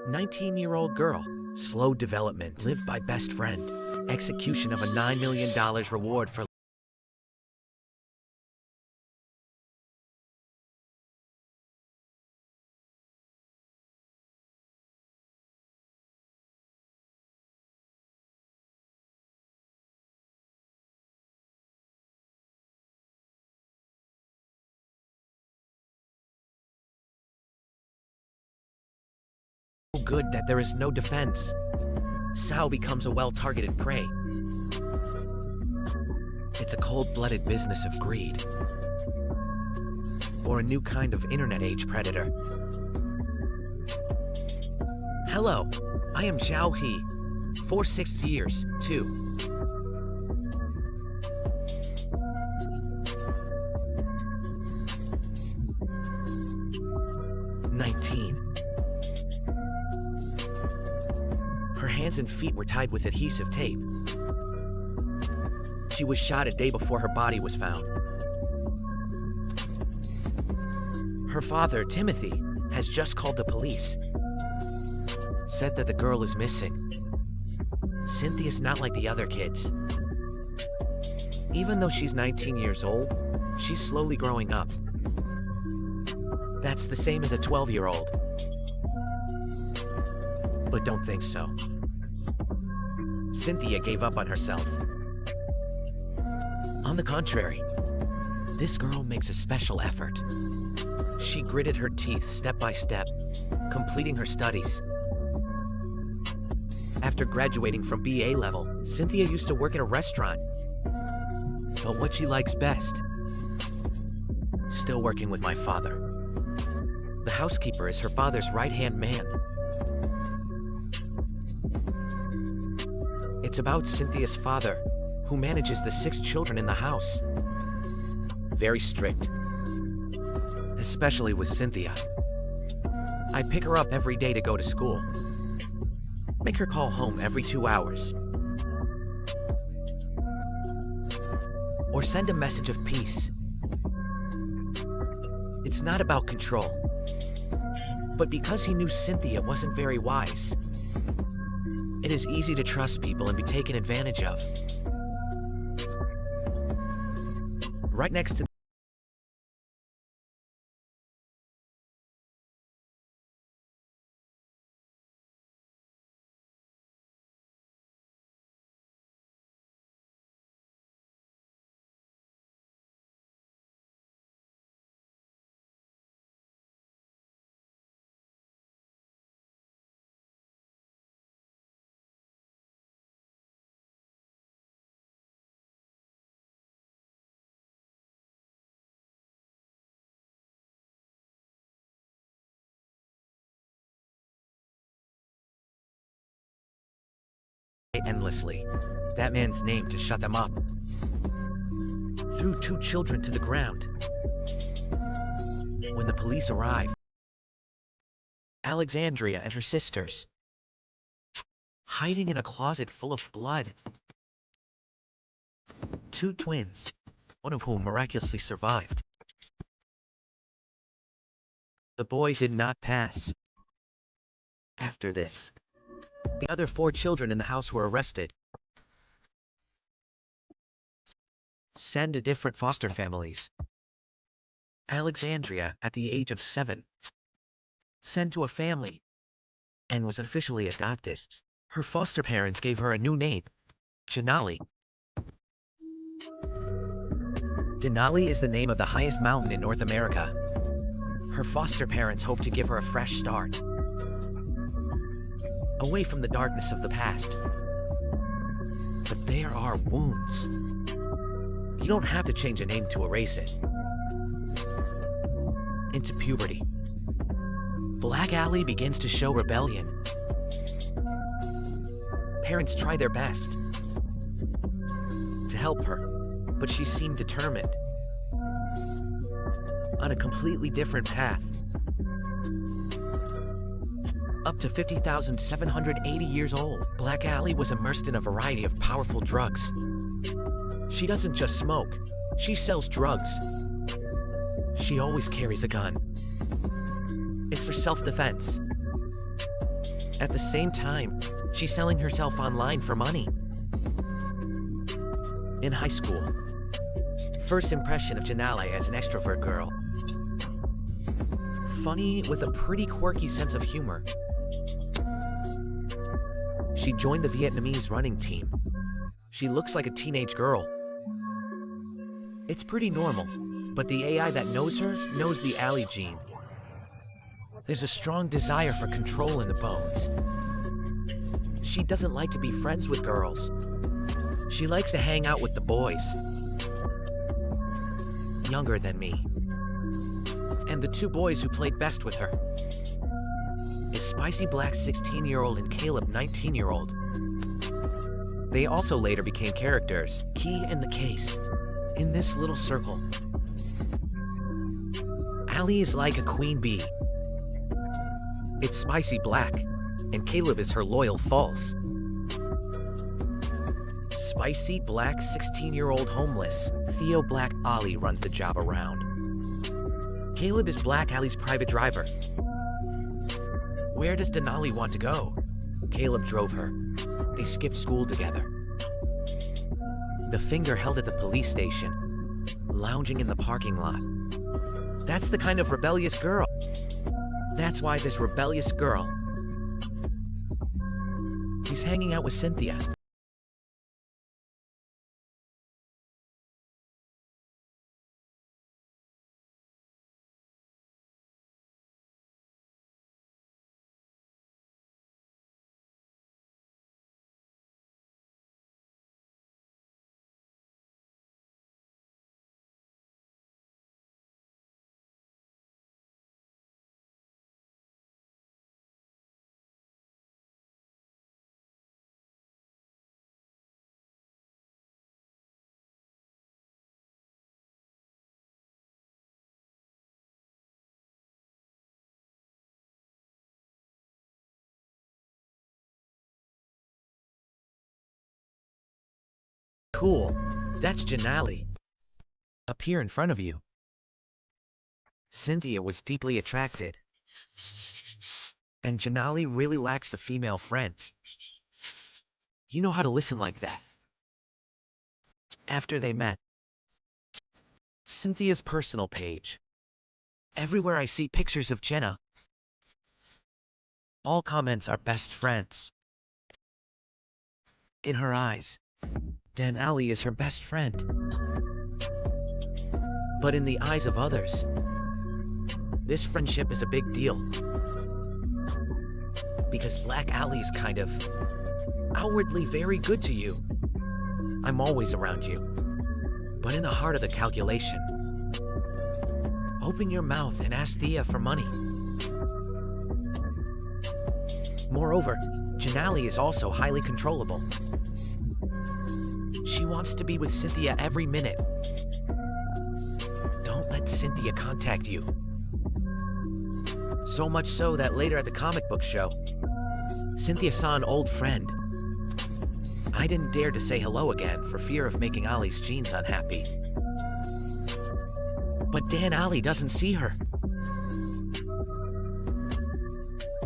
19-year-old girl. Slow development. Lived by best friend. Execution of a $9 million reward for good that there is no defense. Sao becomes a well-targeted prey. It's a cold-blooded business of greed. Or a new kind of internet-age predator. Hello, I am Zhao He. 4 years, 2. Her hands and feet were tied with adhesive tape. She was shot a day before her body was found. Her father, Timothy, has just called the police. Said that the girl is missing. Cynthia's not like the other kids. Even though she's 19 years old, she's slowly growing up. That's the same as a 12-year-old. But don't think so. Cynthia gave up on herself. On the contrary, this girl makes a special effort. She gritted her teeth step by step, completing her studies. After graduating from BA level, Cynthia used to work in a restaurant. But what she likes best? Still working with my father. The housekeeper is her father's right-hand man. It's about Cynthia's father, who manages the 6 children in the house. Very strict. Especially with Cynthia. I pick her up every day to go to school. Make her call home every 2 hours. Or send a message of peace. It's not about control. But because he knew Cynthia wasn't very wise, it is easy to trust people and be taken advantage of. Right next to endlessly. That man's name to shut them up. Threw 2 children to the ground. When the police arrive, Alexandria and her sisters, hiding in a closet full of blood. 2 twins, one of whom miraculously survived. The boy did not pass. After this, the other 4 children in the house were arrested. Sent to different foster families. Alexandria, at the age of 7, sent to a family and was officially adopted. Her foster parents gave her a new name, Denali. Denali is the name of the highest mountain in North America. Her foster parents hope to give her a fresh start, away from the darkness of the past. But there are wounds. You don't have to change a name to erase it. Into puberty, Black Alley begins to show rebellion. Parents try their best to help her, but she seemed determined. On a completely different path. Up to 50,780 years old, Black Alley was immersed in a variety of powerful drugs. She doesn't just smoke, she sells drugs. She always carries a gun. It's for self-defense. At the same time, she's selling herself online for money. In high school, first impression of Janelle as an extrovert girl. Funny with a pretty quirky sense of humor. She joined the Vietnamese running team. She looks like a teenage girl. It's pretty normal, but the AI that knows her knows the Allie gene. There's a strong desire for control in the bones. She doesn't like to be friends with girls. She likes to hang out with the boys. Younger than me. And the two boys who played best with her is Spicy Black 16-year-old and Caleb 19-year-old. They also later became characters, key in the case, in this little circle. Allie is like a queen bee. It's Spicy Black, and Caleb is her loyal false. Spicy Black 16-year-old homeless, Theo Black Ollie runs the job around. Caleb is Black Allie's private driver. Where does Denali want to go? Caleb drove her. They skipped school together. The finger held at the police station, lounging in the parking lot. That's the kind of rebellious girl. That's why this rebellious girl. He's hanging out with Cynthia. Cool. That's Janali. Up here in front of you. Cynthia was deeply attracted. And Janali really lacks a female friend. You know how to listen like that. After they met. Cynthia's personal page. Everywhere I see pictures of Jenna. All comments are best friends. In her eyes, Dan Ali is her best friend. But in the eyes of others, this friendship is a big deal. Because Black Ali is kind of outwardly very good to you. I'm always around you. But in the heart of the calculation, open your mouth and ask Thea for money. Moreover, Janali is also highly controllable. She wants to be with Cynthia every minute. Don't let Cynthia contact you. So much so that later at the comic book show, Cynthia saw an old friend. I didn't dare to say hello again for fear of making Ollie's jeans unhappy. But Dan Ollie doesn't see her.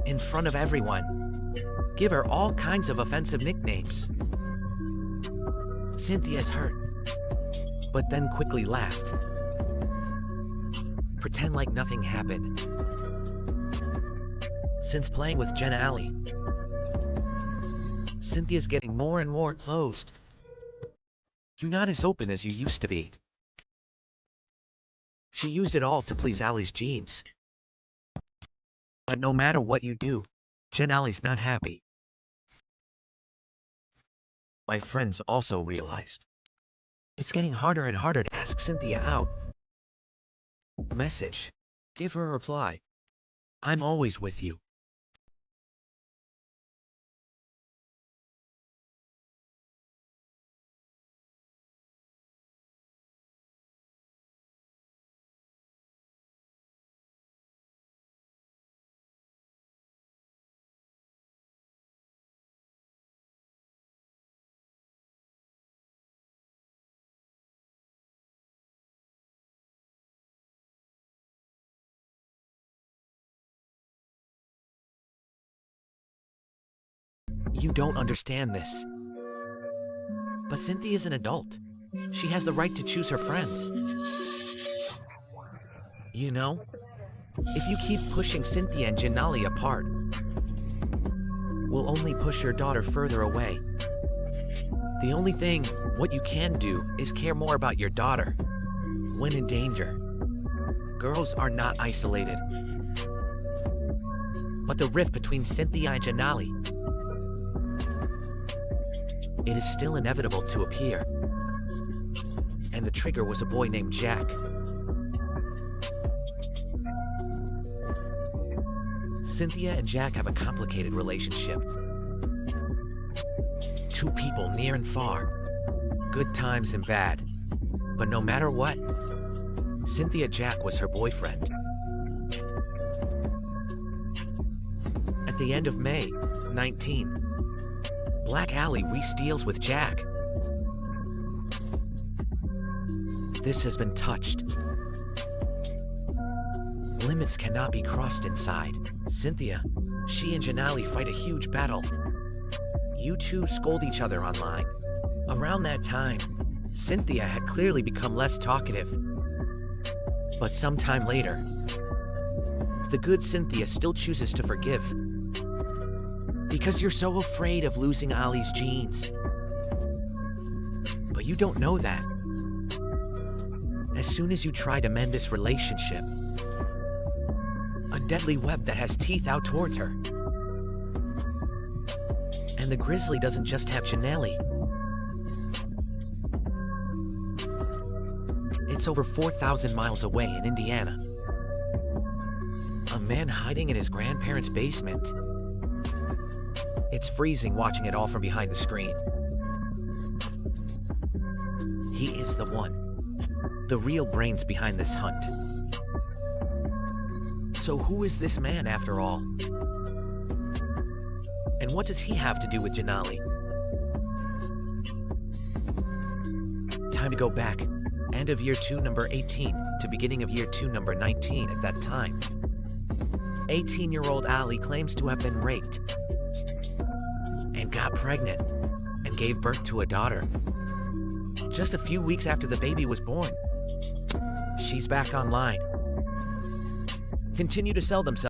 In front of everyone, give her all kinds of offensive nicknames. Cynthia's hurt, but then quickly laughed. Pretend like nothing happened. Since playing with Jenna Alley, Cynthia's getting more and more closed. You're not as open as you used to be. She used it all to please Allie's jeans. But no matter what you do, Jen Allie's not happy. My friends also realized. It's getting harder and harder to ask Cynthia out. Message. Give her a reply. I'm always with you. You don't understand this. But Cynthia's an adult. She has the right to choose her friends. You know, if you keep pushing Cynthia and Janali apart, we'll only push your daughter further away. The only thing what you can do is care more about your daughter when in danger. Girls are not isolated. But the rift between Cynthia and Janali, it is still inevitable to appear. And the trigger was a boy named Jack. Cynthia and Jack have a complicated relationship. Two people near and far, good times and bad. But no matter what, Cynthia Jack was her boyfriend. At the end of May 19, Black Alley re-steals with Jack. This has been touched. Limits cannot be crossed inside. Cynthia, she and Janali fight a huge battle. You two scold each other online. Around that time, Cynthia had clearly become less talkative. But sometime later, the good Cynthia still chooses to forgive. Because you're so afraid of losing Ali's genes. But you don't know that. As soon as you try to mend this relationship, a deadly web that has teeth out towards her. And the grizzly doesn't just have Janelli. It's over 4,000 miles away in Indiana. A man hiding in his grandparents' basement. It's freezing watching it all from behind the screen. He is the one. The real brains behind this hunt. So who is this man after all? And what does he have to do with Janali? Time to go back. End of year 2, number 18, to beginning of year 2, number 19 at that time. 18-year-old Ali claims to have been raped and got pregnant and gave birth to a daughter. Just a few weeks after the baby was born, she's back online. Continue to sell themselves.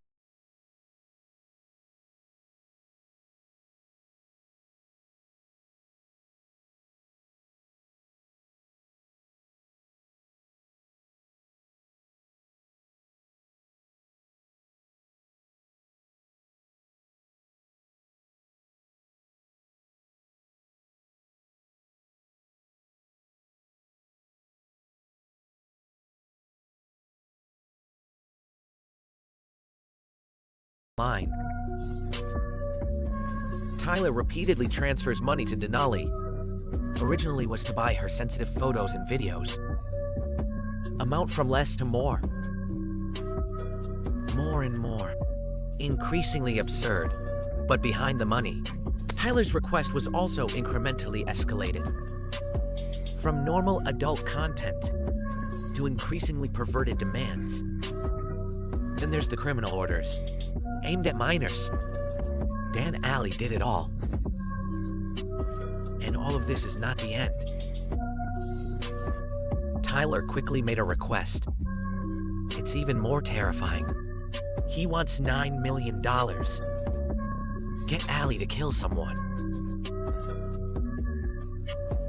Line. Tyler repeatedly transfers money to Denali. Originally was to buy her sensitive photos and videos. Amount from less to more. More and more. Increasingly absurd. But behind the money, Tyler's request was also incrementally escalated. From normal adult content to increasingly perverted demands. Then there's the criminal orders, aimed at minors. Dan Alley did it all. And all of this is not the end. Tyler quickly made a request. It's even more terrifying. He wants $9 million. Get Alley to kill someone.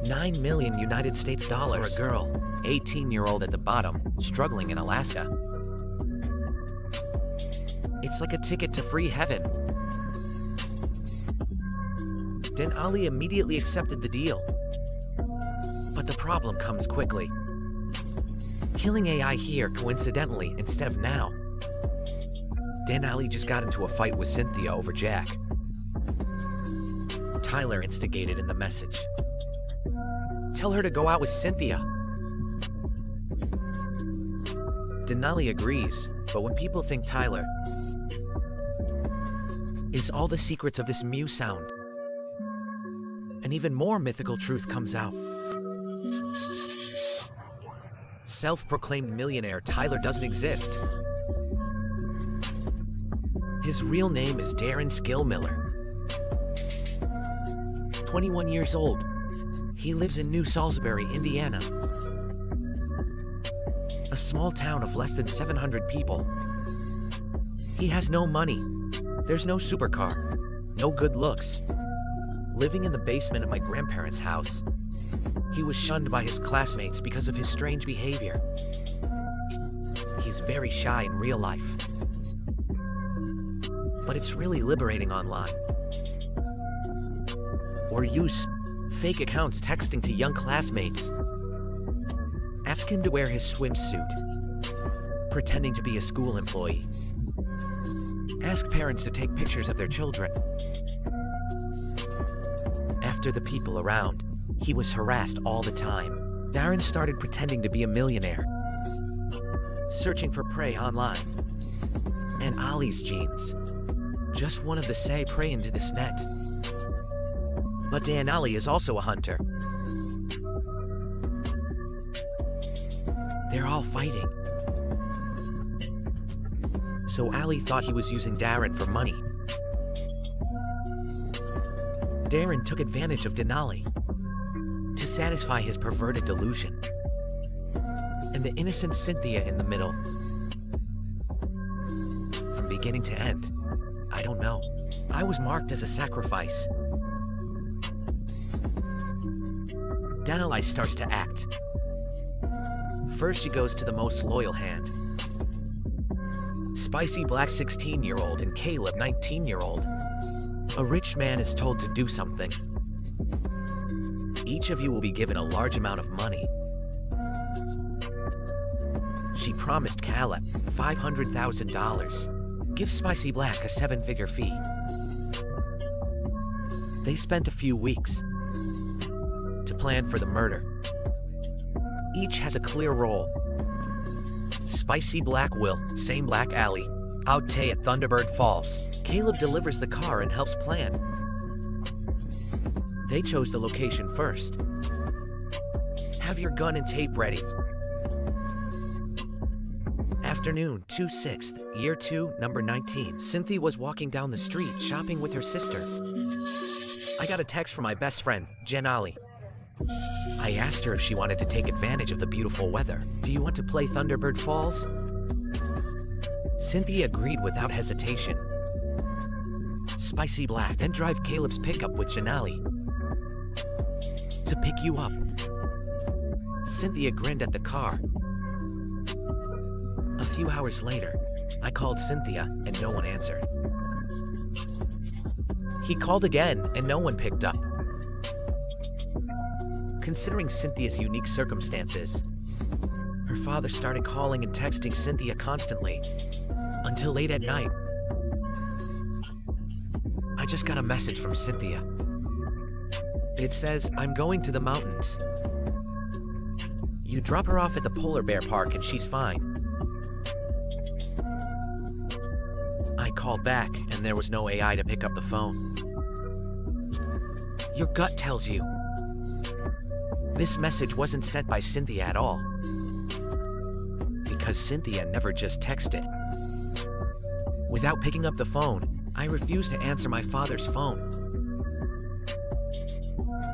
9 million United States dollars for a girl, 18-year-old at the bottom, struggling in Alaska. It's like a ticket to free heaven. Den Ali immediately accepted the deal. But the problem comes quickly. Killing AI here coincidentally instead of now. Den Ali just got into a fight with Cynthia over Jack. Tyler instigated in the message. Tell her to go out with Cynthia. Denali agrees, but when people think Tyler is all the secrets of this Mew sound, an even more mythical truth comes out. Self-proclaimed millionaire Tyler doesn't exist. His real name is Darren Skillmiller. 21 years old. He lives in New Salisbury, Indiana, a small town of less than 700 people. He has no money. There's no supercar, no good looks. Living in the basement of my grandparents' house. He was shunned by his classmates because of his strange behavior. He's very shy in real life, but it's really liberating online. Or use fake accounts texting to young classmates. Ask him to wear his swimsuit, pretending to be a school employee. Ask parents to take pictures of their children. After the people around, he was harassed all the time. Darren started pretending to be a millionaire, searching for prey online. And Ollie's jeans just wanted to say prey into this net. But Dan Ollie is also a hunter. They're all fighting. So Ali thought he was using Darren for money. Darren took advantage of Denali to satisfy his perverted delusion. And the innocent Cynthia in the middle. From beginning to end, I don't know. I was marked as a sacrifice. Denali starts to act. First she goes to the most loyal hand. Spicy Black 16-year-old and Caleb 19-year-old. A rich man is told to do something. Each of you will be given a large amount of money. She promised Caleb $500,000. Give Spicy Black a 7-figure fee. They spent a few weeks to plan for the murder. Each has a clear role. Spicy Black will, same Black Alley, out Tay at Thunderbird Falls. Caleb delivers the car and helps plan. They chose the location first. Have your gun and tape ready. Afternoon, 2/6, year 2, number 19. Cynthia was walking down the street shopping with her sister. I got a text from my best friend, Jen Ollie. I asked her if she wanted to take advantage of the beautiful weather. Do you want to play Thunderbird Falls? Cynthia agreed without hesitation. Spicy Black then drive Caleb's pickup with Janali to pick you up. Cynthia grinned at the car. A few hours later, I called Cynthia and no one answered. He called again and no one picked up. Considering Cynthia's unique circumstances, her father started calling and texting Cynthia constantly, until late at night. I just got a message from Cynthia. It says, I'm going to the mountains. You drop her off at the polar bear park and she's fine. I called back and there was no AI to pick up the phone. Your gut tells you. This message wasn't sent by Cynthia at all. Because Cynthia never just texted. Without picking up the phone, I refused to answer my father's phone.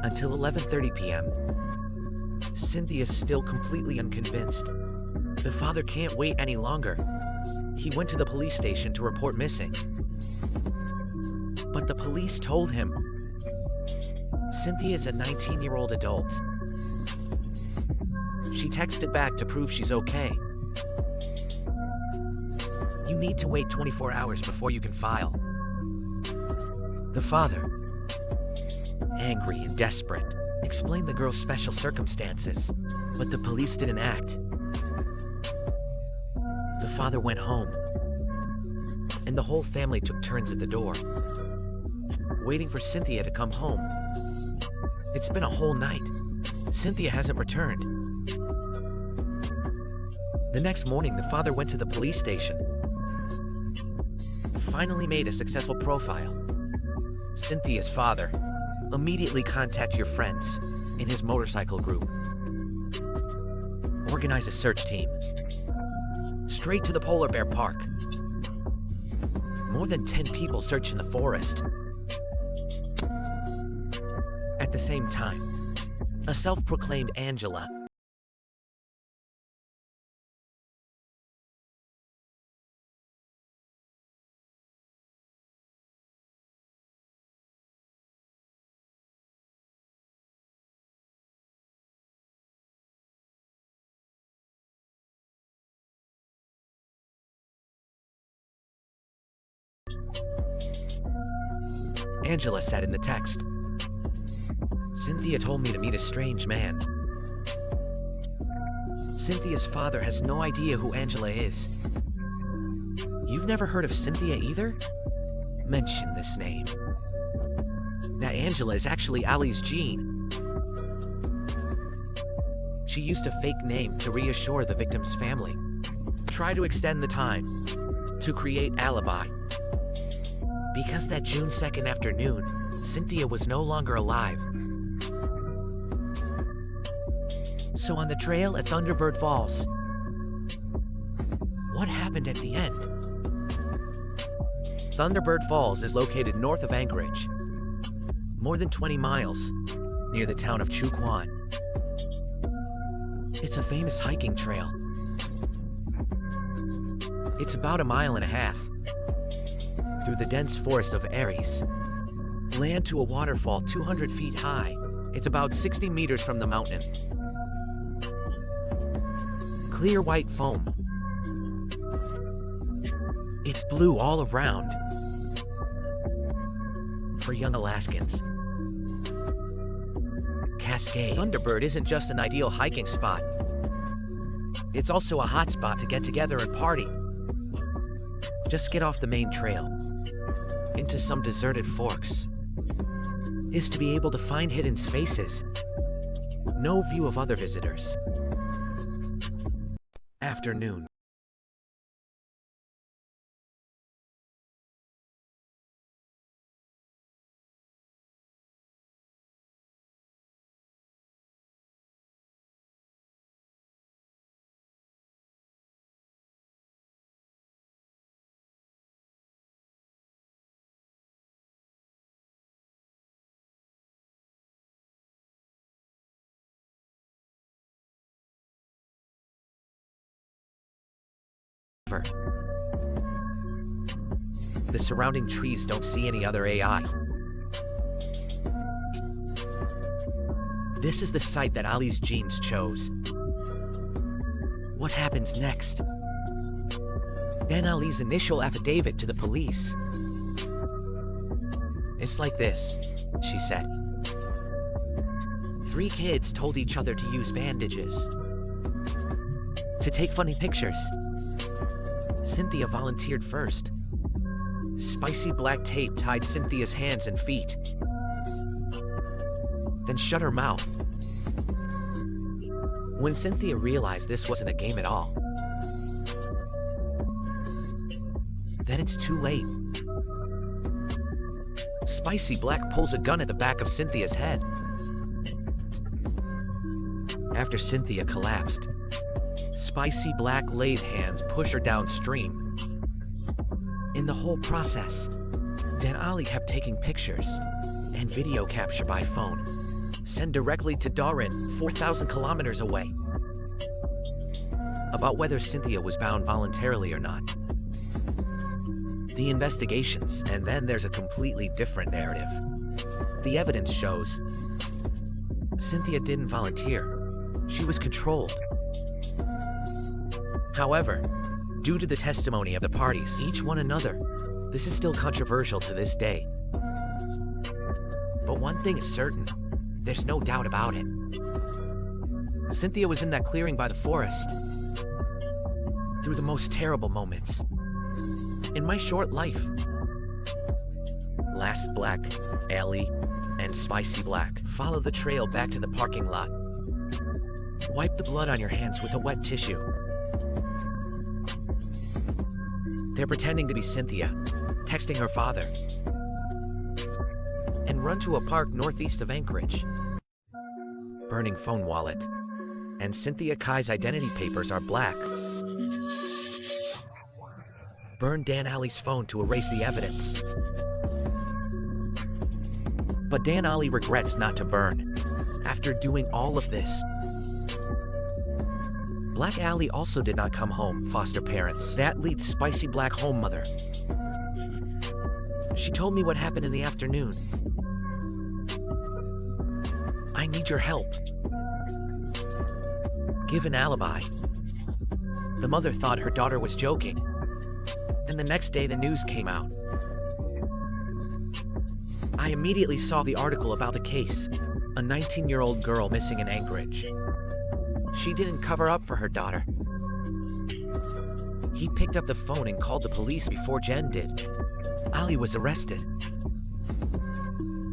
Until 11:30 p.m. Cynthia's still completely unconvinced. The father can't wait any longer. He went to the police station to report missing. But the police told him Cynthia is a 19-year-old adult. She texted back to prove she's okay. You need to wait 24 hours before you can file. The father, angry and desperate, explained the girl's special circumstances, but the police didn't act. The father went home, and the whole family took turns at the door, waiting for Cynthia to come home. It's been a whole night. Cynthia hasn't returned. The next morning, the father went to the police station. Finally made a successful profile. Cynthia's father. Immediately contact your friends in his motorcycle group. Organize a search team. Straight to the polar bear park. More than 10 people search in the forest. the same time. A self-proclaimed Angela. Angela said in the text. Cynthia told me to meet a strange man. Cynthia's father has no idea who Angela is. You've never heard of Cynthia either? Mention this name. That Angela is actually Ali's Jean. She used a fake name to reassure the victim's family. Try to extend the time. To create alibi. Because that June 2nd afternoon, Cynthia was no longer alive. So on the trail at Thunderbird Falls, what happened at the end? Thunderbird Falls is located north of Anchorage, more than 20 miles, near the town of Chuquan. It's a famous hiking trail. It's about 1.5 miles through the dense forest of Aries. Land to a waterfall 200 feet high. It's about 60 meters from the mountain. Clear white foam. It's blue all around. For young Alaskans. Cascade. Thunderbird isn't just an ideal hiking spot. It's also a hot spot to get together and party. Just get off the main trail into some deserted forks is to be able to find hidden spaces. No view of other visitors. Afternoon. The surrounding trees don't see any other AI. This is the site that Ali's genes chose. What happens next? Then Ali's initial affidavit to the police. It's like this, she said. 3 kids told each other to use bandages, to take funny pictures. Cynthia volunteered first. Spicy black tape tied Cynthia's hands and feet. Then shut her mouth. When Cynthia realized this wasn't a game at all, then it's too late. Spicy Black pulls a gun at the back of Cynthia's head. After Cynthia collapsed, Spicy Black laid hands push her downstream. In the whole process, Dan Ali kept taking pictures and video capture by phone, sent directly to Doran, 4,000 kilometers away, about whether Cynthia was bound voluntarily or not. The investigations, and then there's a completely different narrative. The evidence shows Cynthia didn't volunteer. She was controlled. However, due to the testimony of the parties, each one another, this is still controversial to this day. But one thing is certain, there's no doubt about it. Cynthia was in that clearing by the forest through the most terrible moments in my short life. Last Black, Ali, and Spicy Black follow the trail back to the parking lot. Wipe the blood on your hands with a wet tissue. They're pretending to be Cynthia, texting her father, and run to a park northeast of Anchorage. Burning phone wallet, and Cynthia Kai's identity papers are black. Burn Dan Ali's phone to erase the evidence. But Denali regrets not to burn. After doing all of this, Black Allie also did not come home, foster parents. That leads Spicy Black home mother. She told me what happened in the afternoon. I need your help. Give an alibi. The mother thought her daughter was joking. Then the next day the news came out. I immediately saw the article about the case. A 19-year-old girl missing in Anchorage. She didn't cover up for her daughter. He picked up the phone and called the police before Jen did. Ali was arrested.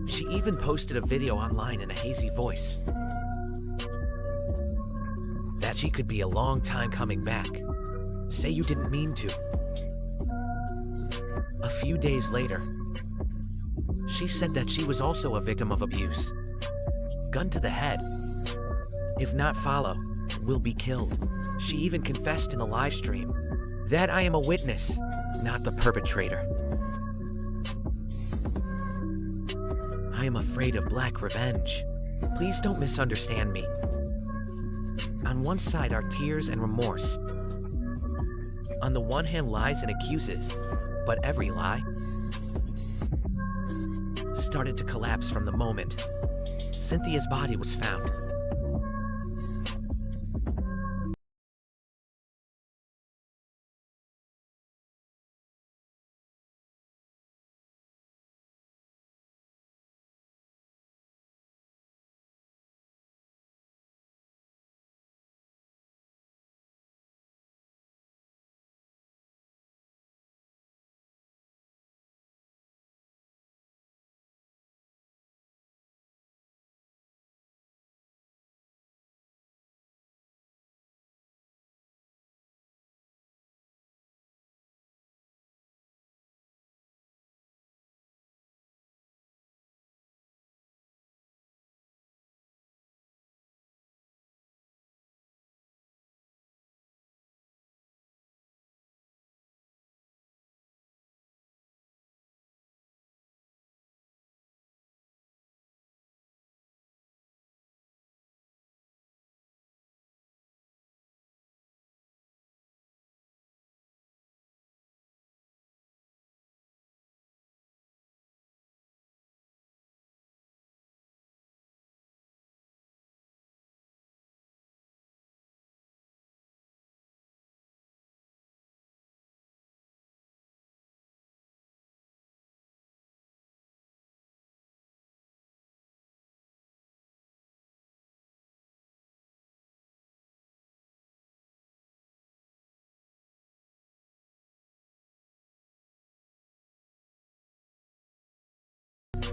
She even posted a video online in a hazy voice. That she could be a long time coming back. Say you didn't mean to. A few days later, she said that she was also a victim of abuse. Gun to the head. If not follow, will be killed. She even confessed in the live stream that I am a witness, not the perpetrator. I am afraid of black revenge. Please don't misunderstand me. On one side are tears and remorse. On the one hand, lies and accuses, but every lie started to collapse from the moment Cynthia's body was found.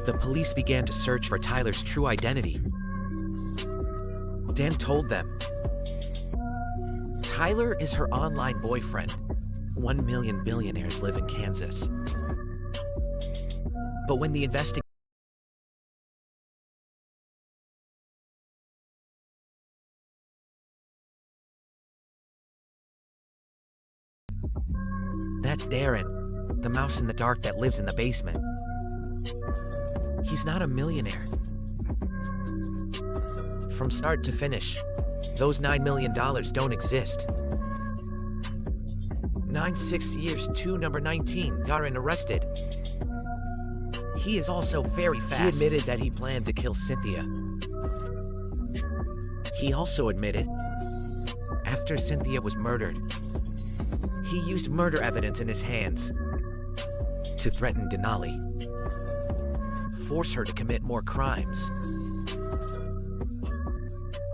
The police began to search for Tyler's true identity. Dan told them, Tyler is her online boyfriend. 1 million billionaires live in Kansas. But when the investigation That's Darren, the mouse in the dark that lives in the basement. He's not a millionaire. From start to finish, those $9 million don't exist. 6 years to number 19, Darren arrested. He is also very fast. He admitted that he planned to kill Cynthia. He also admitted, after Cynthia was murdered, he used murder evidence in his hands to threaten Denali, force her to commit more crimes.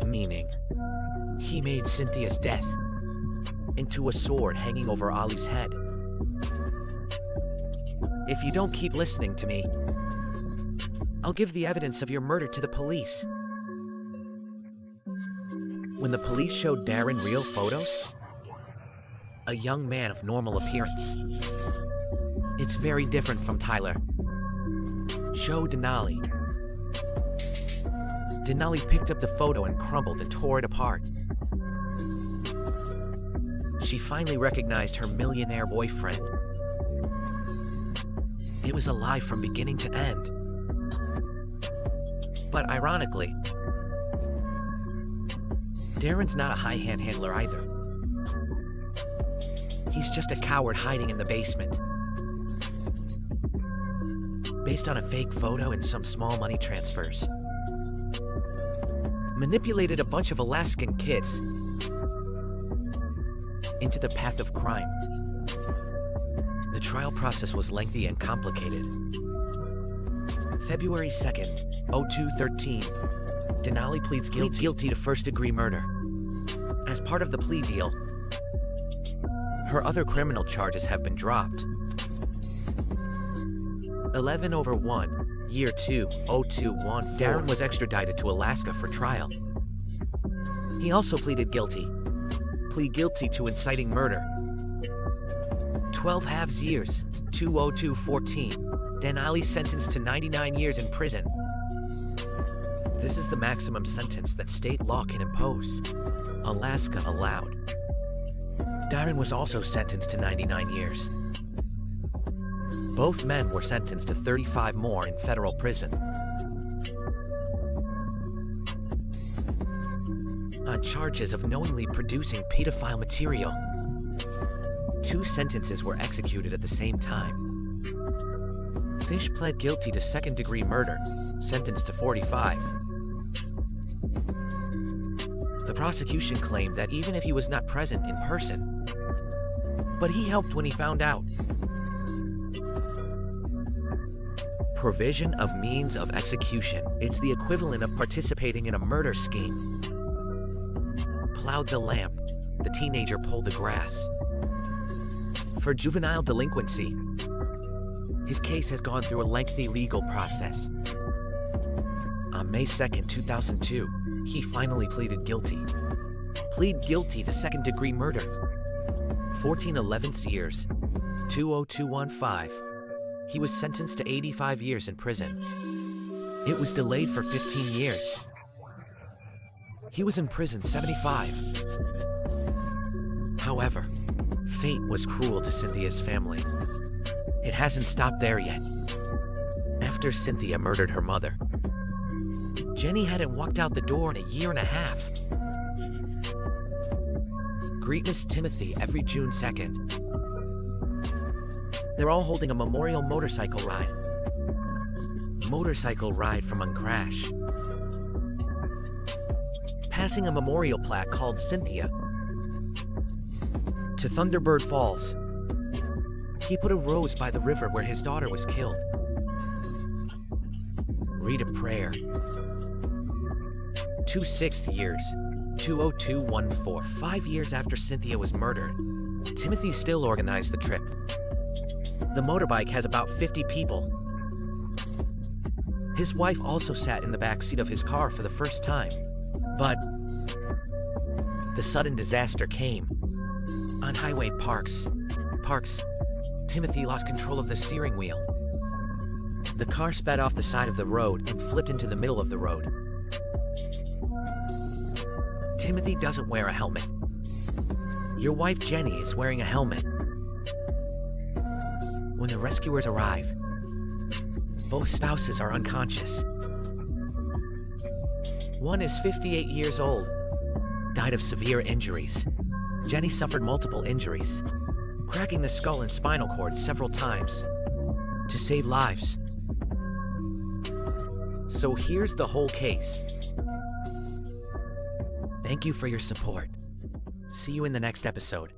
Meaning, he made Cynthia's death into a sword hanging over Ollie's head. If you don't keep listening to me, I'll give the evidence of your murder to the police. When the police showed Darren real photos, a young man of normal appearance, it's very different from Tyler. Show Denali. Denali picked up the photo and crumbled and tore it apart. She finally recognized her millionaire boyfriend. It was a lie from beginning to end. But ironically, Darren's not a high-hand handler either. He's just a coward hiding in the basement. Based on a fake photo and some small money transfers. Manipulated a bunch of Alaskan kids into the path of crime. The trial process was lengthy and complicated. February 2nd, 0213, Denali pleads guilty to first-degree murder. As part of the plea deal, her other criminal charges have been dropped. 11/1, year 2, 0214, Darren was extradited to Alaska for trial. He also pleaded guilty to inciting murder. 12 years, 20214, Denali sentenced to 99 years in prison. This is the maximum sentence that state law can impose. Alaska allowed. Darren was also sentenced to 99 years. Both men were sentenced to 35 more in federal prison. On charges of knowingly producing pedophile material. 2 sentences were executed at the same time. Fish pled guilty to second-degree murder, sentenced to 45. The prosecution claimed that even if he was not present in person, but he helped when he found out. Provision of means of execution. It's the equivalent of participating in a murder scheme. Plowed the lamp. The teenager pulled the grass. For juvenile delinquency, his case has gone through a lengthy legal process. On May 2nd, 2002, he finally pleaded guilty. Plead guilty to second-degree murder. 14 years, 20215. He was sentenced to 85 years in prison. It was delayed for 15 years. He was in prison 75. However, fate was cruel to Cynthia's family. It hasn't stopped there yet. After Cynthia murdered her mother, Jenny hadn't walked out the door in a year and a half. Greet Miss Timothy every June 2nd. They're all holding a memorial motorcycle ride. Motorcycle ride from Uncrash. Passing a memorial plaque called Cynthia to Thunderbird Falls. He put a rose by the river where his daughter was killed. Read a prayer. 26 years, 20214. 5 years after Cynthia was murdered, Timothy still organized the trip. The motorbike has about 50 people. His wife also sat in the back seat of his car for the first time. But the sudden disaster came. On Highway Parks, Timothy lost control of the steering wheel. The car sped off the side of the road and flipped into the middle of the road. Timothy doesn't wear a helmet. Your wife Jenny is wearing a helmet. When the rescuers arrive, both spouses are unconscious. One is 58 years old, died of severe injuries. Jenny suffered multiple injuries, cracking the skull and spinal cord several times to save lives. So here's the whole case. Thank you for your support. See you in the next episode.